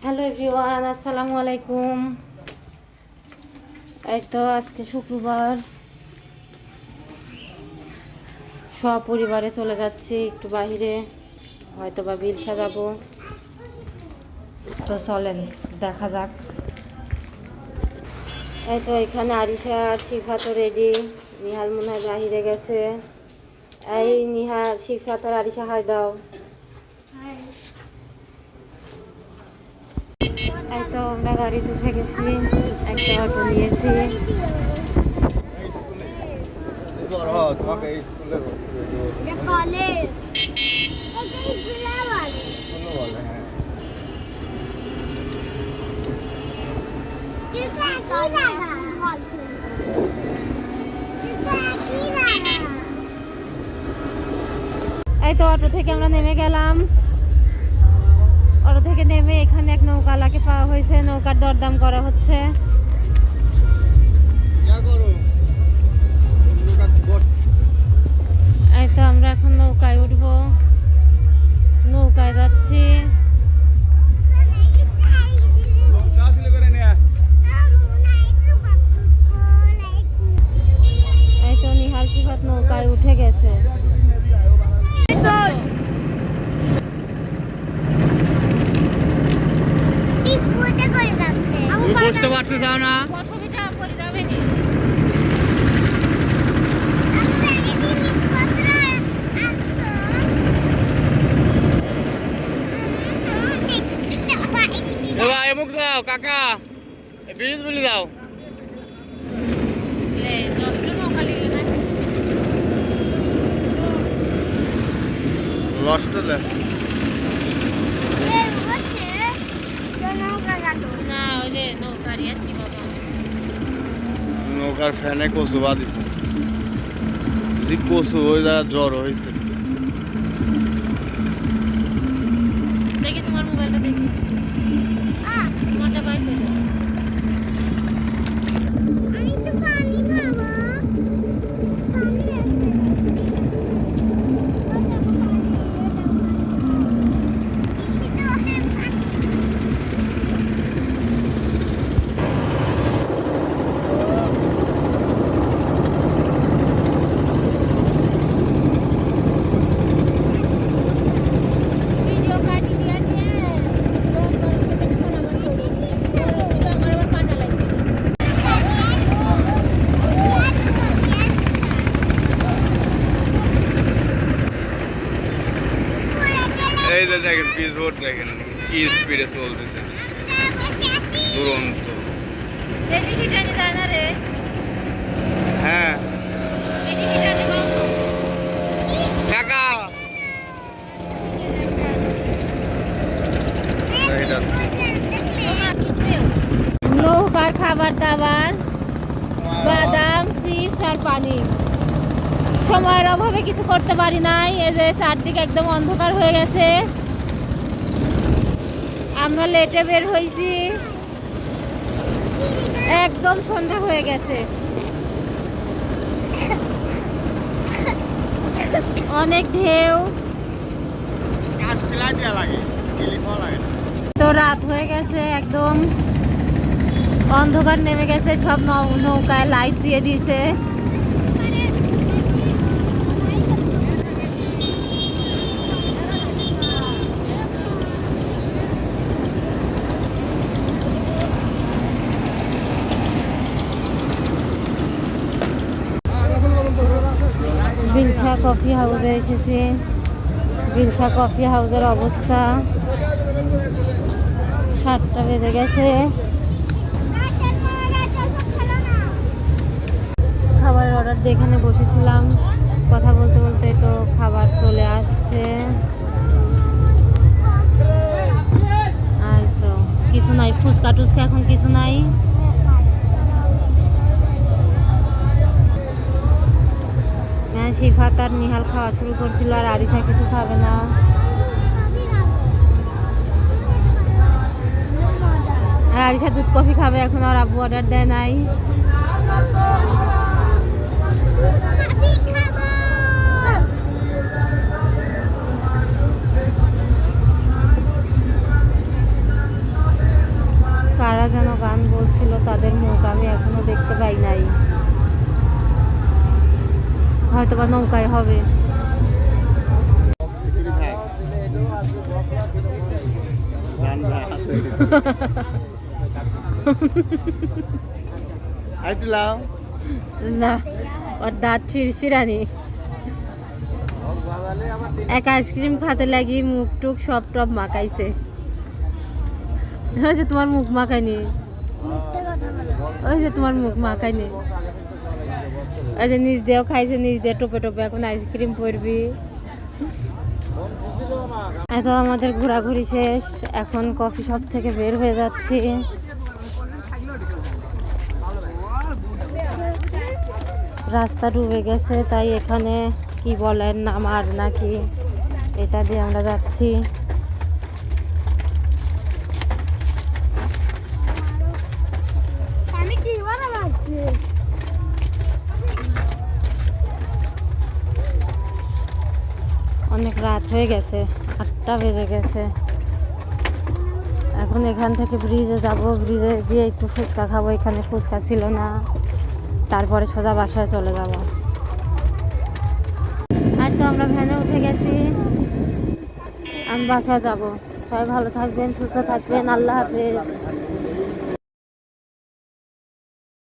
Hello everyone, আসসালামু আলাইকুম। এই তো আজকে শুক্রবার, সপরিবারে চলে যাচ্ছি একটু বাইরে, হয়তো বা বিল সাজাবো। তো চলেন দেখা যাক। এই তো এখানে আরিশা আর শিফা তো রেডি। নিহাল মনে হয় বাহিরে গেছে। এই নিহাল, শিফা আর আরিশা হাই দাও। এই তো আমরা গাড়িতে উঠে গেছি, একটা অটো নিয়েছি। এই তো অটো থেকে আমরা নেমে গেলাম। অটো থেকে নেমে এখানে এক নৌকালাকে পাওয়া হয়েছে, নৌকার দরদাম করা হচ্ছে। এই তো আমরা এখন নৌকায় উঠবো, নৌকায় যাচ্ছি। এই তো নিহাল সিফাত নৌকায় উঠে গেছে। বসতে পারতে চাও না? এমুক দাও কাকা, ব্রিজ বলে দাও। নৌকার ফ্যানে কচু বাঁধিছে, যে কচু ওই জায়গায় জ্বর হয়েছে। দেখি তোমার মোবাইলটা, দেখি তোমারটা বাইর করে দাও। এই যে দেখেন ব্রিজ রোড, দেখেন কি স্পিডে চলতেছে, দুরন্ত। হ্যাঁ কাকা, নৌকার খাবার দাবার, বাদাম, চিপস আর পানি। সময়ের অভাবে কিছু করতে পারি নাই। এই যে চারদিকে একদম অন্ধকার হয়ে গেছে, আমরা লেটে বের হয়েছি, একদম সন্ধ্যা হয়ে গেছে। অনেক ঢেউ, তো রাত হয়ে গেছে, একদম অন্ধকার নেমে গেছে। সব নৌকায় লাইট দিয়ে দিয়েছে। বিলসা কফি হাউসে এসেছি। বিলসা কফি হাউসের অবস্থা, 7টা বেজে গেছে। খাবারের অর্ডার দিয়ে এখানে বসেছিলাম, কথা বলতে বলতে তো খাবার চলে আসছে। আর তো কিছু নাই, ফুচকা টুচকা এখন কিছু নাই। শিফা আর নিহাল খাওয়া শুরু করছিল, আর আরিশা কিছু খাবে না। আর আরিশা দুধ কফি খাবে এখন, আর আব্বু অর্ডার দেয় নাই। যাচ্ছিল তাদের মুখ আমি এখনো দেখতে পাই নাই। হয়তো বা নৌকায় হবে। না, ওর দাঁত ছিড়ছিড়ানি। এক আইসক্রিম খাতে লাগি মুখ টুক সব টপ মাখাইছে। ওই যে তোমার মুখ মাখায়নি, ওই যে তোমার মুখ মাখায়নি, ওই যে নিজ দিয়েও খাইছে, নিজ দিয়ে টোপে টোপে এখন আইসক্রিম পরবি। এত আমাদের ঘোরাঘুরি শেষ, এখন কফি শপ থেকে বের হয়ে যাচ্ছি। রাস্তা ডুবে গেছে, তাই এখানে কি বলেন নামার নাকি এটা দিয়ে আমরা যাচ্ছি। অনেক রাত হয়ে গেছে, 8টা বেজে গেছে। এখন এখান থেকে ব্রিজে যাব, ব্রিজে গিয়ে একটু ফুচকা খাবো, এখানে ফুচকা ছিল না, তারপরে সোজা বাসায় চলে যাব। আর তো আমরা ভ্যানে উঠে গেছি, আমি বাসায় যাব। সবাই ভালো থাকবেন, সুস্থ থাকবেন, আল্লাহ হাফেজ।